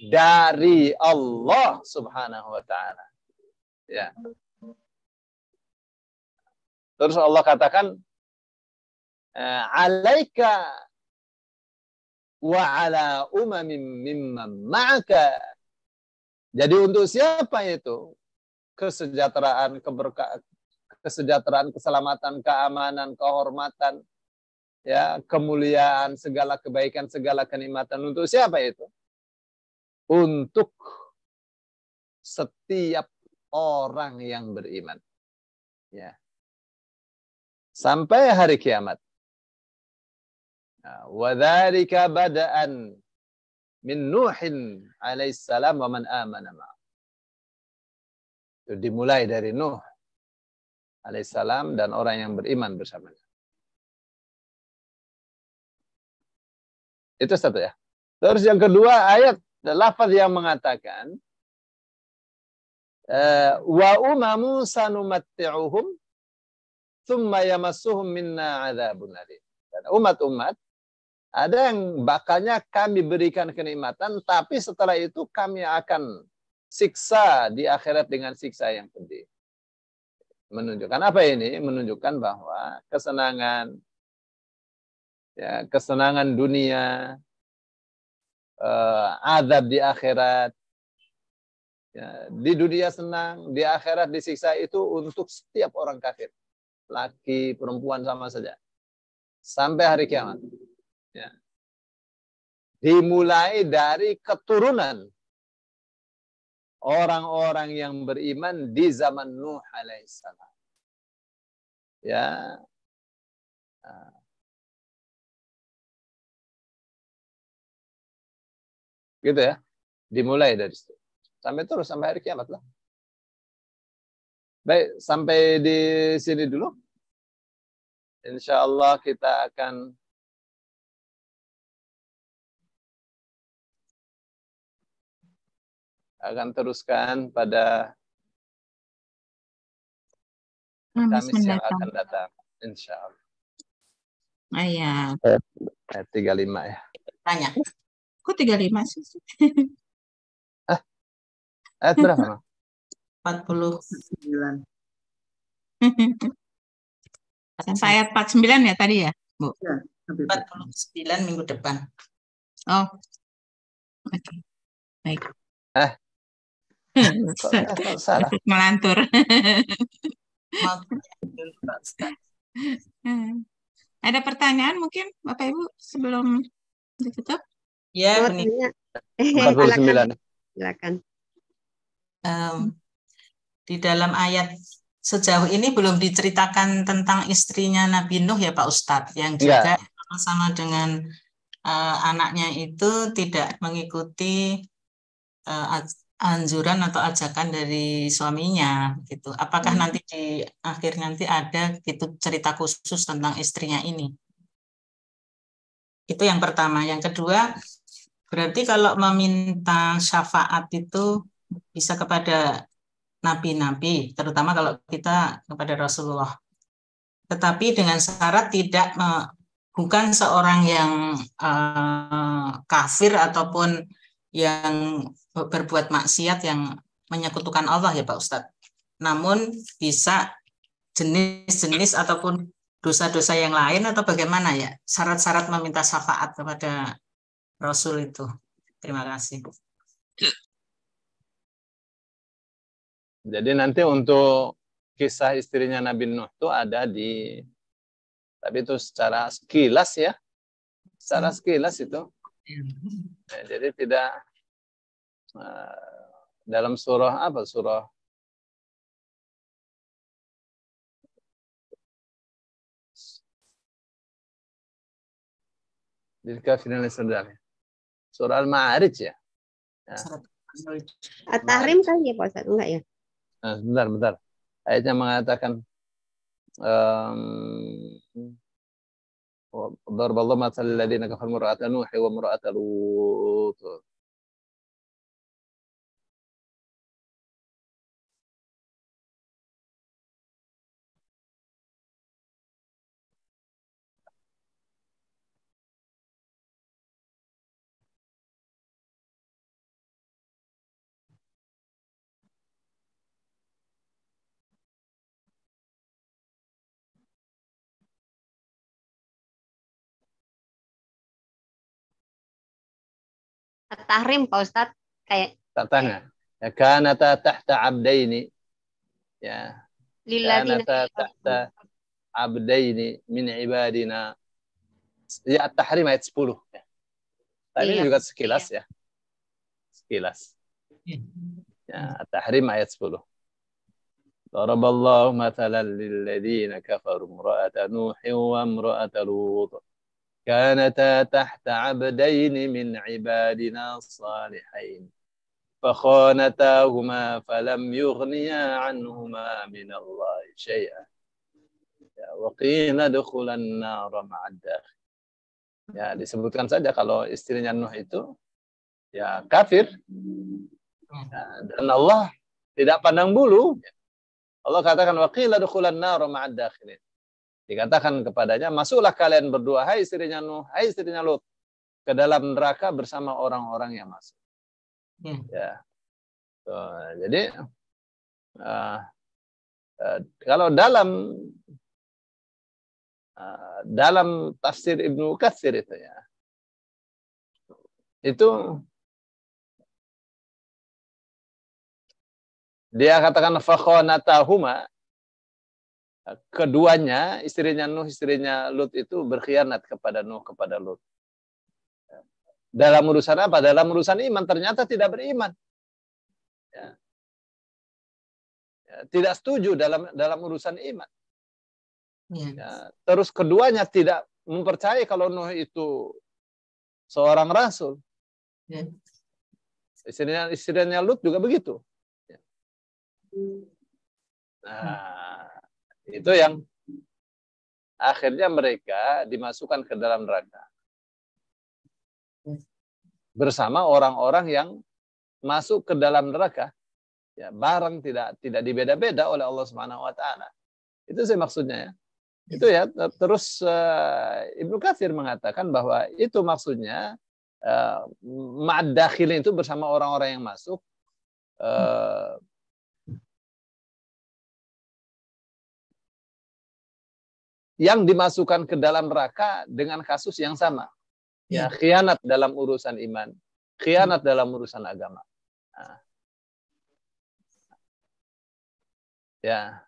S4: dari Allah Subhanahu wa taala. Ya. Terus Allah katakan, alaika wa ala umamin mimman ma'aka. Jadi untuk siapa itu? Kesejahteraan, kesejahteraan, keselamatan, keamanan, kehormatan, ya, kemuliaan, segala kebaikan, segala kenikmatan. Untuk siapa itu? Untuk setiap orang yang beriman. Ya. Sampai hari kiamat. Wa dzalika bada'an min Nuhin alaihissalam wa man amana ma'ah. Itu dimulai dari Nuh alaihissalam dan orang yang beriman bersamanya. Itu satu ya. Terus yang kedua, ayat lafaz yang mengatakan wa umamu sanumatti'uhum thumma yamassuhum minna 'adzabun alim. Dan umat-umat ada yang bakalnya kami berikan kenikmatan, tapi setelah itu kami akan siksa di akhirat dengan siksa yang pedih. Menunjukkan apa ini? Menunjukkan bahwa kesenangan, ya, kesenangan dunia, azab di akhirat, ya, di dunia senang, di akhirat disiksa, itu untuk setiap orang kafir, laki, perempuan sama saja, sampai hari kiamat. Ya. Dimulai dari keturunan orang-orang yang beriman di zaman Nuh alaihissalam. Ya. Gitu ya. Dimulai dari situ. Sampai terus sampai hari kiamat lah. Baik, sampai di sini dulu. Insya Allah kita akan teruskan pada Kamis yang akan datang, insya Allah.
S5: Ayat.
S4: Ayat 35 ya.
S5: Tanya. Kok 35 sih?
S4: Ayat berapa?
S5: 49. Sampai ayat 49 ya tadi ya, Bu? Ya, 49 minggu depan. Oh. Oke. Baik.
S4: Salah.
S5: Melantur. Ada pertanyaan mungkin Bapak Ibu sebelum ditutup? Ya, benar.
S4: 49.
S3: Silakan.
S5: Di dalam ayat sejauh ini belum diceritakan tentang istrinya Nabi Nuh ya Pak Ustadz, yang juga sama dengan anaknya itu tidak mengikuti anjuran atau ajakan dari suaminya gitu. Apakah nanti di akhir nanti ada gitu cerita khusus tentang istrinya ini? Itu yang pertama. Yang kedua, berarti kalau meminta syafaat itu bisa kepada nabi-nabi, terutama kalau kita kepada Rasulullah. Tetapi dengan syarat tidak bukan seorang yang kafir ataupun yang berbuat maksiat yang menyekutukan Allah ya Pak Ustadz. Namun bisa jenis-jenis ataupun dosa-dosa yang lain atau bagaimana ya? Syarat-syarat meminta syafaat kepada Rasul itu. Terima kasih.
S4: Jadi nanti untuk kisah istrinya Nabi Nuh itu ada tapi itu secara sekilas ya. Secara sekilas itu. Ya, jadi tidak dalam surah apa? Surah Surah Al-Ma'arij ya.
S3: At-Tahrim kali ya Pak Ustaz? Enggak ya?
S4: Nah, bentar. Ayatnya mengatakan Darballahu mathalal ladzina kafaru imra'ata Nuh wa imra'ata Lut.
S3: At-Tahrim Pak Ustaz kayak
S4: Tanya. Ya kanata tahta abdaini. Ya.
S3: lilladzina
S4: Kanata tahta abdaini min ibadina. Ya At-Tahrim ayat 10 ya. Tadi
S3: Iya.
S4: juga sekilas ya. Sekilas. Ya, At-Tahrim ayat 10. Daraballahu mathalan lilladzina kafaru imra'ata Nuh wa imra'ata Lut. كانتا تحت عبدين من عبادنا الصالحين فخانتاهما فلم يغنيا عنهما من الله شيئا وقيل ادخلا النار مع الداخل. Ya, disebutkan saja kalau istrinya Nuh itu ya kafir. Ya, dan Allah tidak pandang bulu. Allah katakan waqila adkhulan nar ma'ad dakhilin. Dikatakan kepadanya, masuklah kalian berdua, hai istrinya Nuh, hai istrinya Lut, ke dalam neraka bersama orang-orang yang masuk. Ya. Jadi kalau dalam tafsir Ibnu Katsir itu ya, itu dia katakan fakhonatahuma, keduanya, istrinya Nuh, istrinya Lut itu berkhianat kepada Nuh, kepada Lut. Dalam urusan apa? Dalam urusan iman, ternyata tidak beriman. Ya. Ya, tidak setuju dalam urusan iman. Ya. Terus keduanya tidak mempercayai kalau Nuh itu seorang rasul. Ya. Istrinya Lut juga begitu. Ya. Nah, itu yang akhirnya mereka dimasukkan ke dalam neraka bersama orang-orang yang masuk ke dalam neraka ya, barang tidak dibeda-beda oleh Allah Subhanahu wa taala. Itu sih maksudnya ya. Itu ya. Terus Ibnu Katsir mengatakan bahwa itu maksudnya ma'ad dakhilin itu bersama orang-orang yang masuk yang dimasukkan ke dalam neraka dengan kasus yang sama. Ya, khianat dalam urusan iman, khianat dalam urusan agama. Nah. Ya.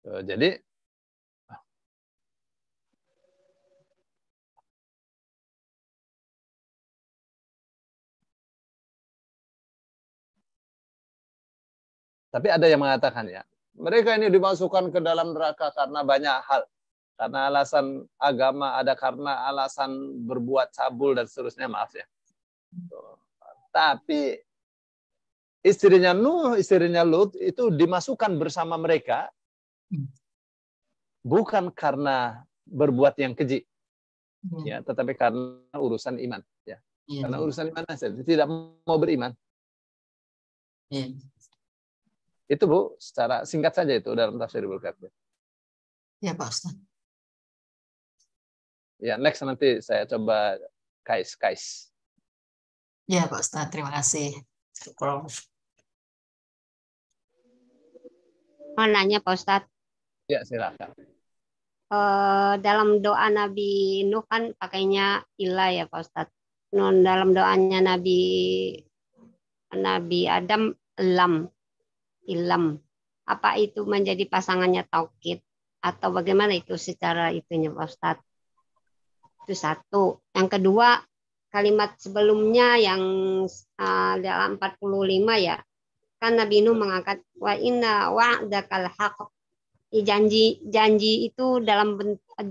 S4: Jadi tapi ada yang mengatakan ya, mereka ini dimasukkan ke dalam neraka karena banyak hal. Karena alasan agama, ada karena alasan berbuat cabul dan seterusnya, maaf ya. Tapi istrinya Nuh, istrinya Lut itu dimasukkan bersama mereka bukan karena berbuat yang keji. Ya, tetapi karena urusan iman, ya. Karena urusan iman saja, tidak mau beriman. Itu Bu, secara singkat saja itu dalam tafsir Ibnu Katsir.
S5: Ya Pak Ustaz.
S4: Ya, next nanti saya coba Kais.
S5: Ya Pak Ustaz, terima kasih.
S3: Mau nanya Pak Ustadz,
S4: Ya, silakan.
S3: dalam doa Nabi Nuh kan pakainya ilah ya Pak Ustadz. Dalam doanya Nabi Adam ilam. Apa itu menjadi pasangannya taukid atau bagaimana itu secara itunya Pak Ustadz? Itu satu. Yang kedua, kalimat sebelumnya yang dalam 45 ya. Kan Nabi Nuh mengangkat wa inna wa'dakal haqq. Janji itu dalam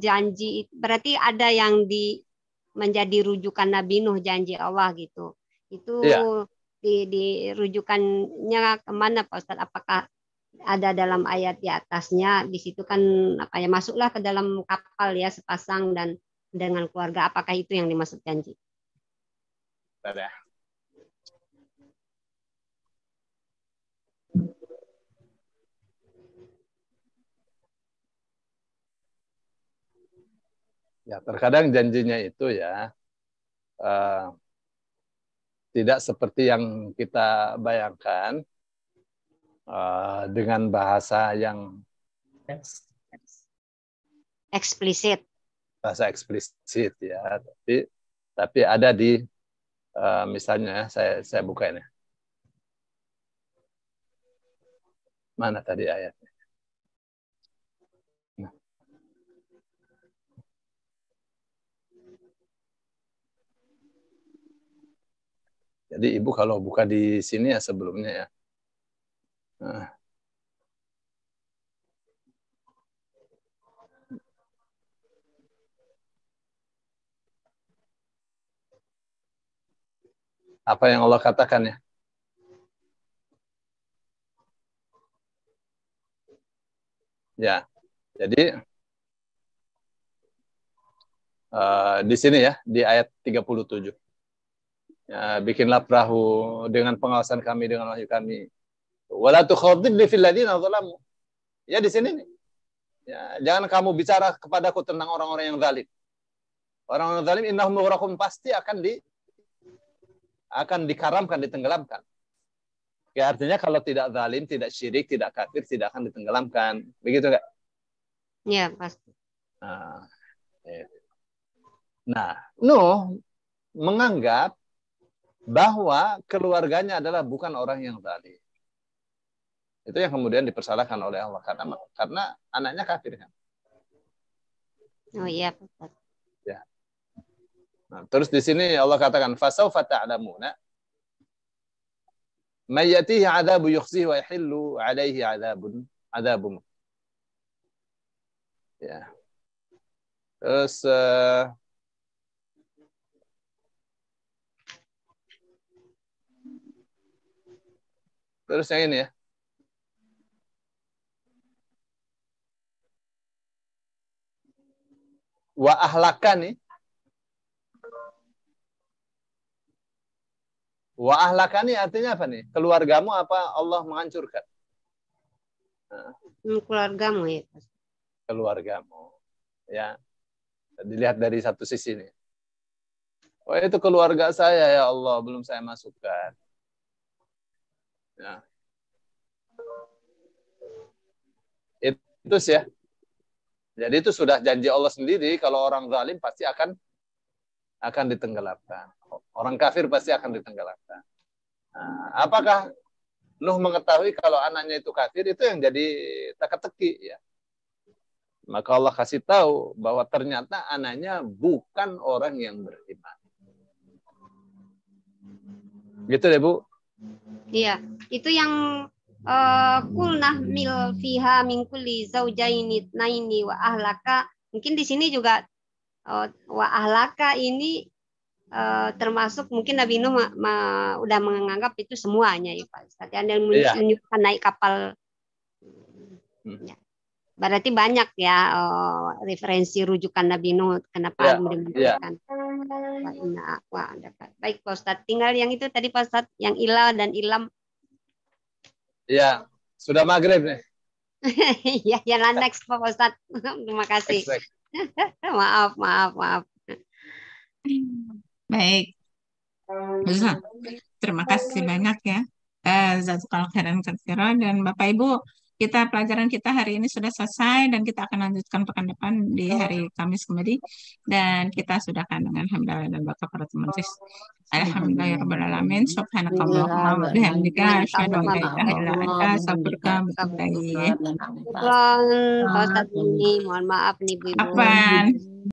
S3: janji berarti ada yang menjadi rujukan Nabi Nuh, janji Allah gitu. Itu
S4: Iya.
S3: di rujukannya kemana Pak Ustadz? Apakah ada dalam ayat di atasnya? Di situ kan apa ya, masuklah ke dalam kapal ya sepasang dan dengan keluarga. Apakah itu yang dimaksud janji?
S4: Ada. Ya, terkadang janjinya itu ya tidak seperti yang kita bayangkan dengan bahasa yang
S3: Eksplisit.
S4: bahasa eksplisit ya, tapi ada di misalnya saya buka ini. Mana tadi ayatnya? Nah. Jadi Ibu kalau buka di sini ya sebelumnya ya. Nah. Apa yang Allah katakan ya? Ya, jadi di sini ya, di ayat 37. Ya, bikinlah perahu dengan pengawasan kami, dengan wahyu kami. Wala tukhadhibni fil ladzina zalamu. Ya di sini nih. Ya, jangan kamu bicara kepadaku tentang orang-orang yang zalim. Orang-orang zalim innahum mughraqun, pasti akan dikaramkan, ditenggelamkan. Ya, artinya kalau tidak zalim, tidak syirik, tidak kafir, tidak akan ditenggelamkan. Begitu enggak?
S3: Ya, pasti.
S4: Nah, Nuh menganggap bahwa keluarganya adalah bukan orang yang zalim. Itu yang kemudian dipersalahkan oleh Allah karena anaknya kafir kan.
S3: Oh iya, Pak.
S4: Ya. Nah, terus di sini Allah katakan fasaufa ta'lamuna may yatihi 'adzabu yukhzihi wa yahillu 'alaihi 'adzabun. Ya. Terus yang ini ya. Wa ahlakani. Wa ahlakani artinya apa nih? Keluargamu apa Allah menghancurkan? Nah.
S3: Keluargamu ya.
S4: Keluargamu. Ya. Dilihat dari satu sisi nih. Oh, itu keluarga saya ya Allah, belum saya masukkan. Ya. Itu sih ya. Jadi itu sudah janji Allah sendiri, kalau orang zalim pasti akan ditenggelamkan. Orang kafir pasti akan ditenggelamkan. Nah, apakah Nuh mengetahui kalau anaknya itu kafir? Itu yang jadi teka-teki ya. Maka Allah kasih tahu bahwa ternyata anaknya bukan orang yang beriman. Gitu deh Bu.
S3: Iya, itu yang kulnah mil fiha min kulli zaujaini naini wa ahlaka. Mungkin di sini juga wa ahlaka ini termasuk mungkin Nabi Nuh udah menganggap itu semuanya ya Pak Ustaz. Ada yang menyuruhkan naik kapal. Ya. Berarti banyak ya referensi rujukan Nabi Nuh kenapa dimaksudkan. Baik Pak Ustaz. Tinggal yang itu tadi Pak Ustaz, yang ilah dan ilam.
S4: Ya, sudah maghrib nih.
S3: Ya, yang next Pak Ustaz. Terima kasih. Maaf.
S5: Baik. Terima kasih banyak ya. Jazakallahu khairan katsiran, dan Bapak Ibu pelajaran kita hari ini sudah selesai dan kita akan lanjutkan pekan depan di hari Kamis kembali, dan kita sudahkan dengan hamdalah dan baca para teman. Alhamdulillahirabbil alamin. Subhanakallahumma wa bihamdika asyhadu an la ilaha illa anta astaghfiruka wa atubu ilaik.
S3: Pak Ustadz ini mohon maaf nih Bu Ibu.
S5: Apaan?